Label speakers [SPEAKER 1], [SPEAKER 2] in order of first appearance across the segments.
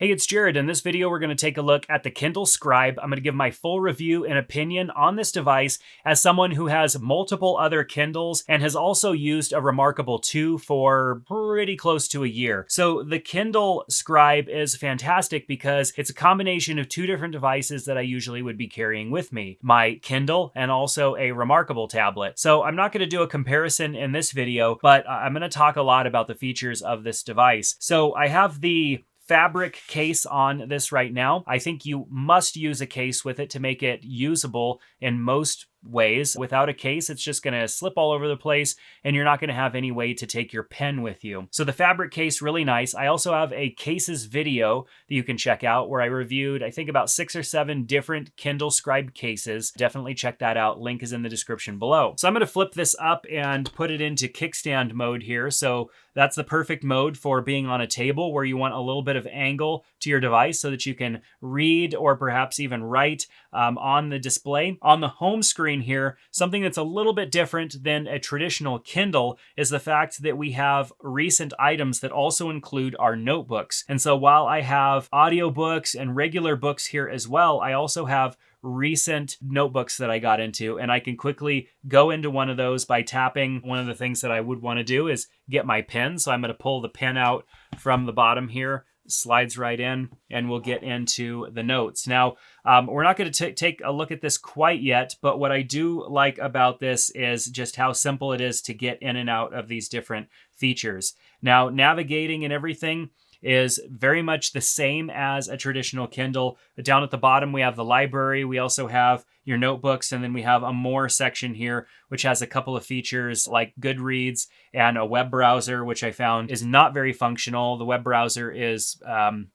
[SPEAKER 1] Hey, it's Jared. In this video, we're going to take a look at the Kindle Scribe. I'm going to give my full review and opinion on this device as someone who has multiple other Kindles and has also used a Remarkable 2 for pretty close to a year. So the Kindle Scribe is fantastic because it's a combination of two different devices that I usually would be carrying with me, my Kindle and also a Remarkable tablet. So I'm not going to do a comparison in this video, but I'm going to talk a lot about the features of this device. So I have the fabric case on this right now. I think you must use a case with it to make it usable in most ways. Without a case, it's just going to slip all over the place and you're not going to have any way to take your pen with you. So the fabric case, really nice. I also have a cases video that you can check out where I reviewed, I think, about 6 or 7 different Kindle Scribe cases. Definitely check that out. Link is in the description below. So I'm going to flip this up and put it into kickstand mode here. So that's the perfect mode for being on a table where you want a little bit of angle to your device so that you can read or perhaps even write on the display. On the home screen here, something that's a little bit different than a traditional Kindle is the fact that we have recent items that also include our notebooks. And so while I have audiobooks and regular books here as well, I also have recent notebooks that I got into, and I can quickly go into one of those by tapping. One of the things that I would want to do is get my pen. So I'm going to pull the pen out from the bottom here, slides right in, and we'll get into the notes. Now, we're not going to take a look at this quite yet, but what I do like about this is just how simple it is to get in and out of these different features. Now, navigating and everything is very much the same as a traditional Kindle. Down at the bottom, we have the library. We also have your notebooks, and then we have a more section here, which has a couple of features like Goodreads and a web browser, which I found is not very functional. The web browser is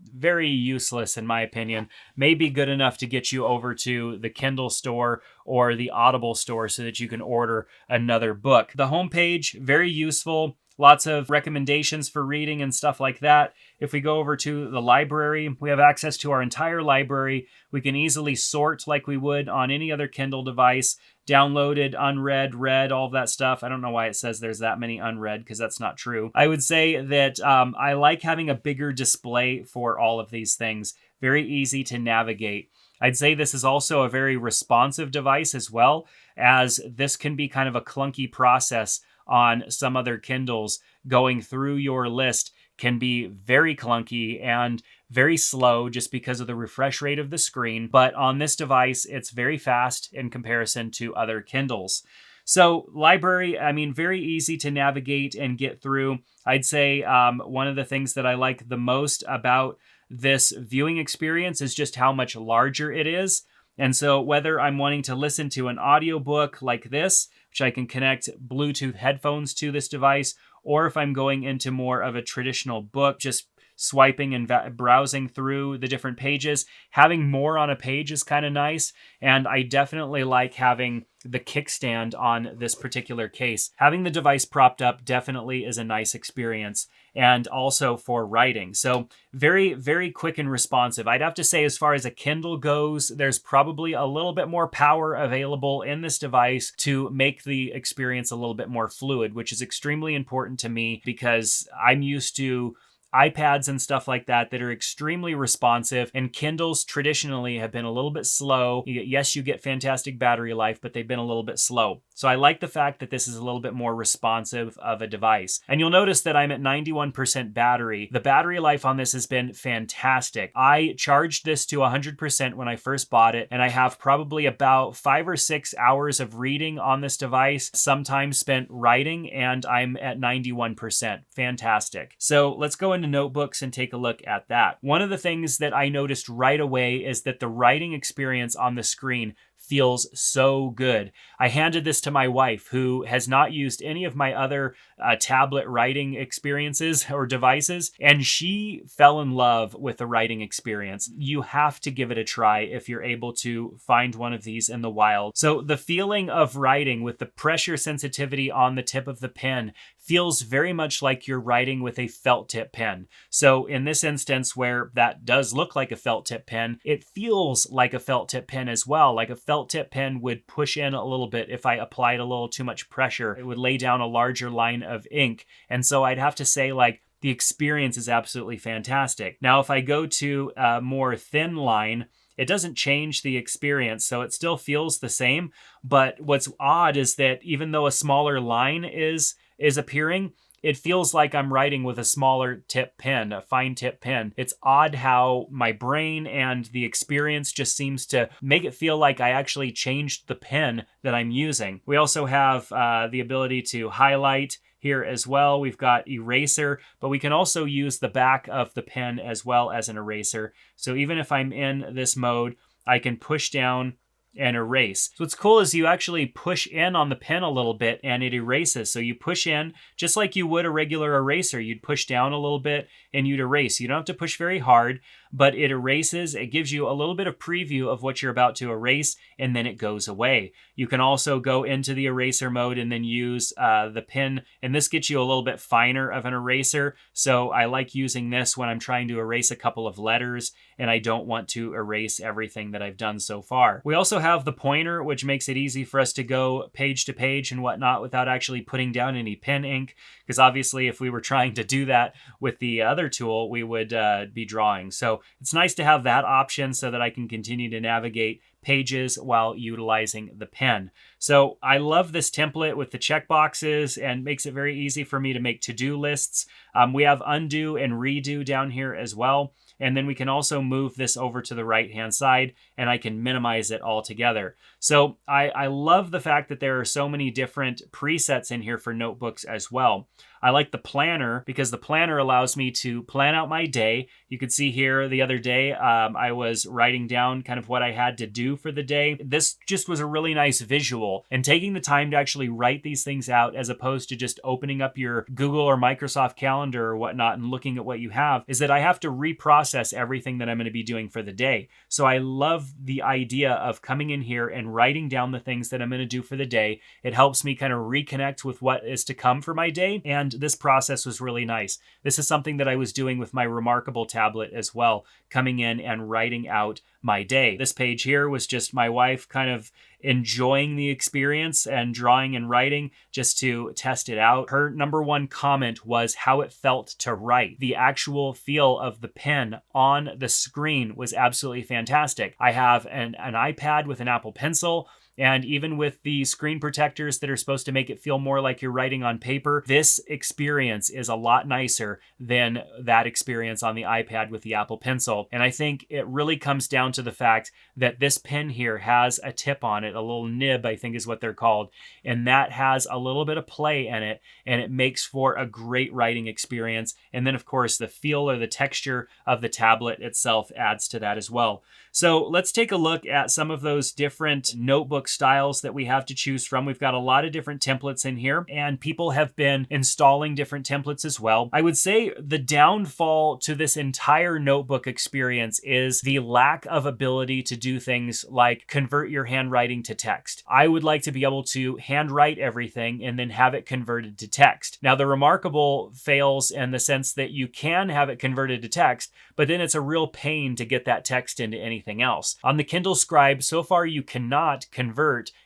[SPEAKER 1] very useless, in my opinion. Maybe good enough to get you over to the Kindle store or the Audible store so that you can order another book. The homepage, very useful. Lots of recommendations for reading and stuff like that. If we go over to the library, we have access to our entire library. We can easily sort like we would on any other Kindle device. Downloaded, unread, read, all of that stuff. I don't know why it says there's that many unread because that's not true. I would say that I like having a bigger display for all of these things. Very easy to navigate. I'd say this is also a very responsive device as well, as this can be kind of a clunky process on some other Kindles. Going through your list can be very clunky and very slow just because of the refresh rate of the screen. But on this device, it's very fast in comparison to other Kindles. So library, I mean, very easy to navigate and get through. I'd say one of the things that I like the most about this viewing experience is just how much larger it is. And so whether I'm wanting to listen to an audiobook like this, which I can connect Bluetooth headphones to this device, or if I'm going into more of a traditional book, just swiping and browsing through the different pages, having more on a page is kind of nice. And I definitely like having the kickstand on this particular case. Having the device propped up definitely is a nice experience, and also for writing. So very, very quick and responsive. I'd have to say, as far as a Kindle goes, there's probably a little bit more power available in this device to make the experience a little bit more fluid, which is extremely important to me because I'm used to iPads and stuff like that are extremely responsive, and Kindles traditionally have been a little bit slow. Yes, you get fantastic battery life, but they've been a little bit slow. So I like the fact that this is a little bit more responsive of a device. And you'll notice that I'm at 91% battery. The battery life on this has been fantastic. I charged this to 100% when I first bought it, and I have probably about 5 or 6 hours of reading on this device, sometimes spent writing, and I'm at 91%. Fantastic. So let's go into notebooks and take a look at that. One of the things that I noticed right away is that the writing experience on the screen feels so good. I handed this to my wife, who has not used any of my other tablet writing experiences or devices, and she fell in love with the writing experience. You have to give it a try if you're able to find one of these in the wild. So the feeling of writing with the pressure sensitivity on the tip of the pen feels very much like you're writing with a felt tip pen. So in this instance, where that does look like a felt tip pen, it feels like a felt tip pen as well. Like a felt tip pen would push in a little bit if I applied a little too much pressure. It would lay down a larger line of ink. And so I'd have to say, like, the experience is absolutely fantastic. Now, if I go to a more thin line, it doesn't change the experience, so it still feels the same. But what's odd is that even though a smaller line is appearing, it feels like I'm writing with a smaller tip pen, a fine tip pen. It's odd how my brain and the experience just seems to make it feel like I actually changed the pen that I'm using. We also have the ability to highlight here as well. We've got eraser, but we can also use the back of the pen as well as an eraser. So even if I'm in this mode, I can push down and erase. So what's cool is you actually push in on the pen a little bit and it erases. So you push in just like you would a regular eraser. You'd push down a little bit and you'd erase. You don't have to push very hard, but it erases. It gives you a little bit of preview of what you're about to erase, and then it goes away. You can also go into the eraser mode and then use the pen, and this gets you a little bit finer of an eraser. So I like using this when I'm trying to erase a couple of letters and I don't want to erase everything that I've done so far. We also have the pointer, which makes it easy for us to go page to page and whatnot without actually putting down any pen ink, because obviously if we were trying to do that with the other tool, we would be drawing. So it's nice to have that option so that I can continue to navigate pages while utilizing the pen. So I love this template with the checkboxes and makes it very easy for me to make to-do lists. We have undo and redo down here as well. And then we can also move this over to the right-hand side and I can minimize it all together. So I love the fact that there are so many different presets in here for notebooks as well. I like the planner because the planner allows me to plan out my day. You could see here the other day, I was writing down kind of what I had to do for the day. This just was a really nice visual, and taking the time to actually write these things out as opposed to just opening up your Google or Microsoft Calendar or whatnot and looking at what you have, is that I have to reprocess everything that I'm going to be doing for the day. So I love the idea of coming in here and writing down the things that I'm going to do for the day. It helps me kind of reconnect with what is to come for my day, and this process was really nice. This is something that I was doing with my Remarkable tablet as well, coming in and writing out my day. This page here was just my wife kind of enjoying the experience and drawing and writing just to test it out. Her number one comment was how it felt to write. The actual feel of the pen on the screen was absolutely fantastic. I have an iPad with an Apple Pencil, and even with the screen protectors that are supposed to make it feel more like you're writing on paper, this experience is a lot nicer than that experience on the iPad with the Apple Pencil. And I think it really comes down to the fact that this pen here has a tip on it, a little nib, I think is what they're called. And that has a little bit of play in it, and it makes for a great writing experience. And then, of course, the feel or the texture of the tablet itself adds to that as well. So let's take a look at some of those different notebook styles that we have to choose from. We've got a lot of different templates in here, and people have been installing different templates as well. I would say the downfall to this entire notebook experience is the lack of ability to do things like convert your handwriting to text. I would like to be able to handwrite everything and then have it converted to text. Now, the Remarkable fails in the sense that you can have it converted to text, but then it's a real pain to get that text into anything else. On the Kindle Scribe, so far you cannot convert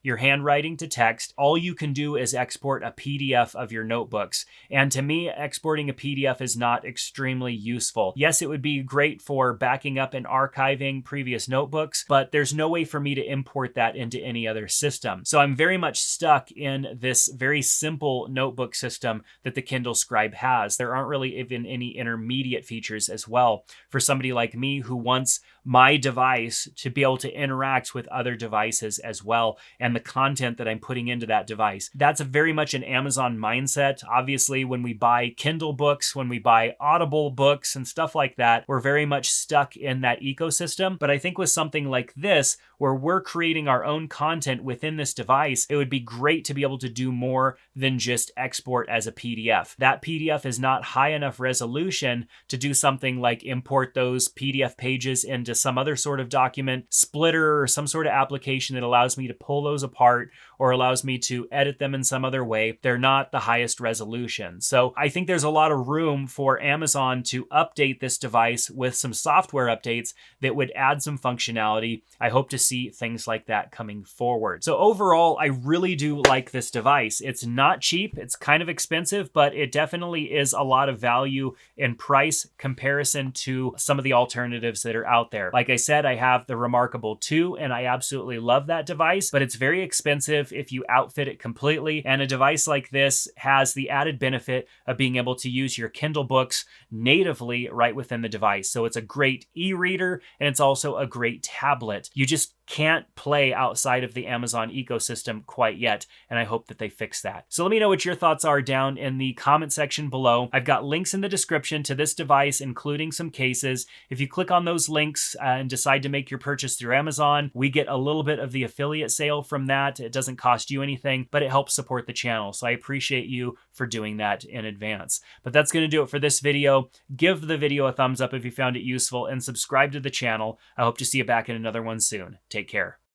[SPEAKER 1] your handwriting to text. All you can do is export a PDF of your notebooks. And to me, exporting a PDF is not extremely useful. Yes, it would be great for backing up and archiving previous notebooks, but there's no way for me to import that into any other system. So I'm very much stuck in this very simple notebook system that the Kindle Scribe has. There aren't really even any intermediate features as well for somebody like me who wants my device to be able to interact with other devices as well, and the content that I'm putting into that device. That's very much an Amazon mindset. Obviously, when we buy Kindle books, when we buy Audible books and stuff like that, we're very much stuck in that ecosystem. But I think with something like this, where we're creating our own content within this device, it would be great to be able to do more than just export as a PDF. That PDF is not high enough resolution to do something like import those PDF pages into some other sort of document splitter or some sort of application that allows me me to pull those apart or allows me to edit them in some other way, they're not the highest resolution. So I think there's a lot of room for Amazon to update this device with some software updates that would add some functionality. I hope to see things like that coming forward. So overall, I really do like this device. It's not cheap, it's kind of expensive, but it definitely is a lot of value in price comparison to some of the alternatives that are out there. Like I said, I have the Remarkable 2 and I absolutely love that device, but it's very expensive if you outfit it completely. And a device like this has the added benefit of being able to use your Kindle books natively right within the device. So it's a great e-reader and it's also a great tablet. You just can't play outside of the Amazon ecosystem quite yet, and I hope that they fix that. So let me know what your thoughts are down in the comment section below. I've got links in the description to this device, including some cases. If you click on those links and decide to make your purchase through Amazon, we get a little bit of the affiliate sale from that. It doesn't cost you anything, but it helps support the channel, so I appreciate you for doing that in advance. But that's going to do it for this video. Give the video a thumbs up if you found it useful, and subscribe to the channel. I hope to see you back in another one soon. Take care.